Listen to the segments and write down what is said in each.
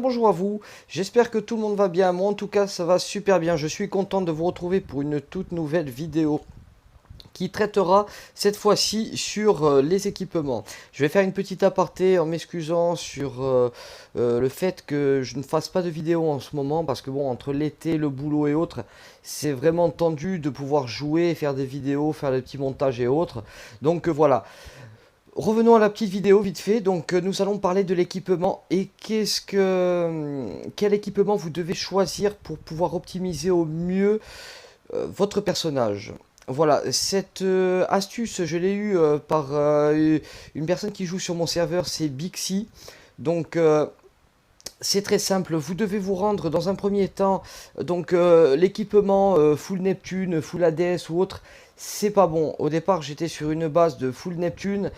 bonjour à vous, j'espère que tout le monde va bien, moi en tout cas ça va super bien, je suis content de vous retrouver pour une toute nouvelle vidéo qui traitera cette fois-ci sur les équipements. Je vais faire une petite aparté en m'excusant sur le fait que je ne fasse pas de vidéo en ce moment parce que bon, entre l'été, le boulot et autres, c'est vraiment tendu de pouvoir jouer, faire des vidéos, faire des petits montages et autres. Donc voilà. Revenons à la petite vidéo vite fait. Donc nous allons parler de l'équipement et quel équipement vous devez choisir pour pouvoir optimiser au mieux votre personnage. Voilà, cette astuce, je l'ai eue par une personne qui joue sur mon serveur, c'est Bixi. Donc c'est très simple, vous devez vous rendre dans un premier temps, donc l'équipement full Neptune, full Hades ou autre, c'est pas bon. Au départ j'étais sur une base de full Neptune,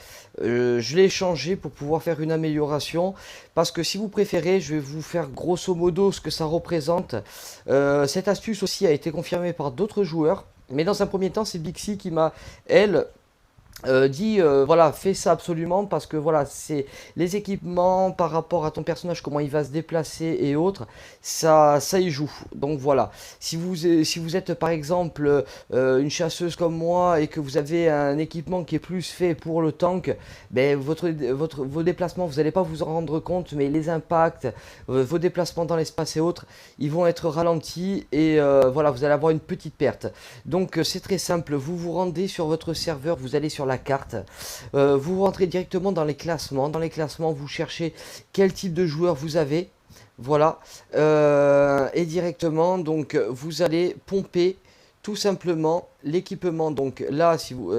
je l'ai changé pour pouvoir faire une amélioration, parce que si vous préférez, je vais vous faire grosso modo ce que ça représente. Cette astuce aussi a été confirmée par d'autres joueurs, mais dans un premier temps c'est Bixi qui m'a, elle, dit voilà, fais ça absolument parce que voilà, c'est les équipements par rapport à ton personnage, comment il va se déplacer et autres, ça y joue. Donc voilà, si vous êtes par exemple une chasseuse comme moi et que vous avez un équipement qui est plus fait pour le tank, ben vos déplacements, vous n'allez pas vous en rendre compte, mais les impacts, vos déplacements dans l'espace et autres, ils vont être ralentis et voilà, vous allez avoir une petite perte. Donc c'est très simple, vous vous rendez sur votre serveur, vous allez sur la carte, vous rentrez directement dans les classements. Dans les classements, vous cherchez quel type de joueur vous avez. Voilà. Et directement, donc, vous allez pomper tout simplement l'équipement. Donc là, si vous,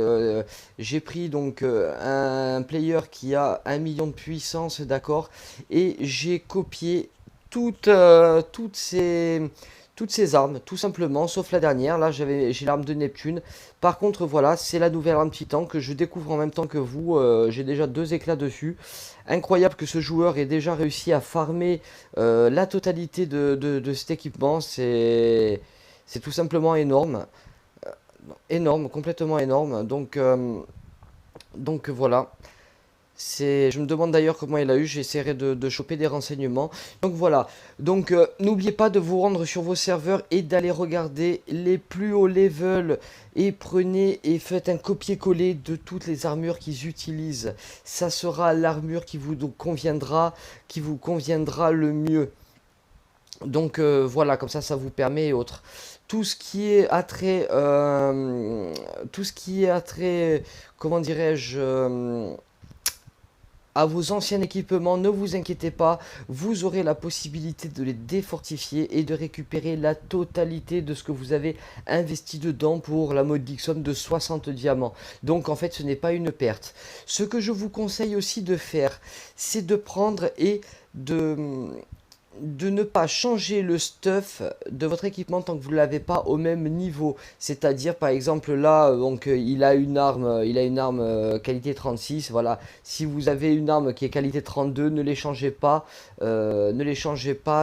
j'ai pris donc un player qui a 1 million de puissance, d'accord, et j'ai copié toutes ces armes, tout simplement, sauf la dernière. Là, j'ai l'arme de Neptune. Par contre, voilà, c'est la nouvelle arme Titan que je découvre en même temps que vous. J'ai déjà 2 éclats dessus. Incroyable que ce joueur ait déjà réussi à farmer la totalité de cet équipement. C'est tout simplement énorme. Énorme, complètement énorme. Donc voilà. Je me demande d'ailleurs comment il a eu, j'essaierai de choper des renseignements. Donc voilà, donc n'oubliez pas de vous rendre sur vos serveurs et d'aller regarder les plus hauts levels et prenez et faites un copier-coller de toutes les armures qu'ils utilisent. Ça sera l'armure qui vous conviendra le mieux. Donc voilà, comme ça vous permet et autres. Tout ce qui est attrait, comment dirais-je, à vos anciens équipements, ne vous inquiétez pas, vous aurez la possibilité de les défortifier et de récupérer la totalité de ce que vous avez investi dedans pour la modique somme de 60 diamants. Donc en fait ce n'est pas une perte. Ce que je vous conseille aussi de faire, c'est de prendre et de ne pas changer le stuff de votre équipement tant que vous ne l'avez pas au même niveau. C'est-à-dire par exemple là, donc il a une arme, qualité 36. Voilà, si vous avez une arme qui est qualité 32, ne les changez pas.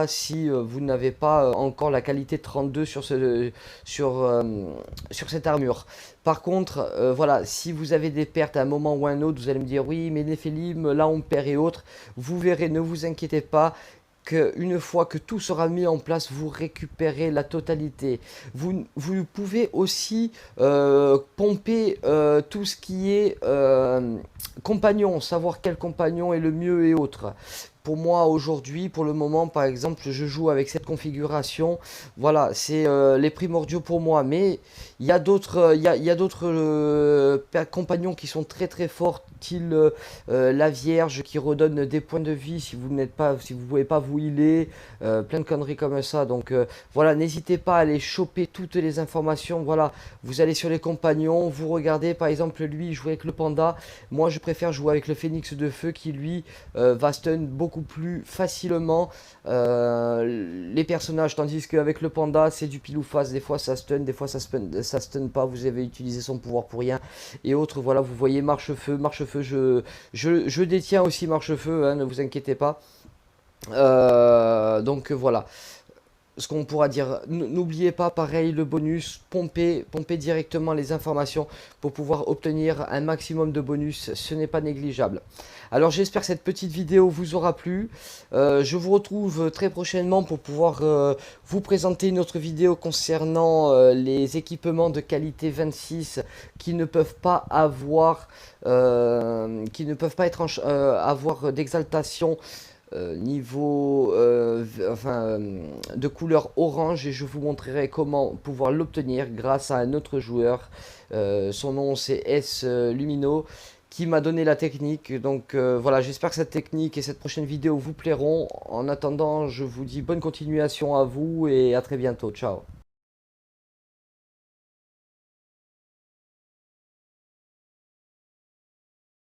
Si vous n'avez pas encore la qualité 32 sur cette armure. Par contre, voilà, si vous avez des pertes à un moment ou à un autre, vous allez me dire oui, mais Néphélim, là on perd et autres. Vous verrez, ne vous inquiétez pas. Une fois que tout sera mis en place, vous récupérez la totalité. Vous pouvez aussi pomper tout ce qui est compagnon, savoir quel compagnon est le mieux et autres. Pour moi aujourd'hui, pour le moment, par exemple, je joue avec cette configuration. Voilà, c'est les primordiaux pour moi. Mais il y a d'autres, compagnons qui sont très très forts, style la Vierge qui redonne des points de vie si vous pouvez pas vous healer, plein de conneries comme ça. Donc voilà, n'hésitez pas à aller choper toutes les informations. Voilà, vous allez sur les compagnons, vous regardez par exemple lui jouer avec le panda. Moi je préfère jouer avec le phénix de feu qui lui va stun beaucoup plus facilement les personnages, tandis qu'avec le panda c'est du pile ou face. Des fois ça stun, des fois ça stun pas, vous avez utilisé son pouvoir pour rien et autres. Voilà, vous voyez marche-feu, je détiens aussi marche-feu, hein, ne vous inquiétez pas. Donc voilà. ce qu'on pourra dire. N'oubliez pas, pareil, le bonus, pomper directement les informations pour pouvoir obtenir un maximum de bonus, ce n'est pas négligeable. Alors j'espère que cette petite vidéo vous aura plu. Je vous retrouve très prochainement pour pouvoir vous présenter une autre vidéo concernant les équipements de qualité 26 qui ne peuvent pas avoir, avoir d'exaltation niveau de couleur orange, et je vous montrerai comment pouvoir l'obtenir grâce à un autre joueur. Son nom c'est S Lumino qui m'a donné la technique. Donc voilà, j'espère que cette technique et cette prochaine vidéo vous plairont. En attendant, je vous dis bonne continuation à vous et à très bientôt. Ciao.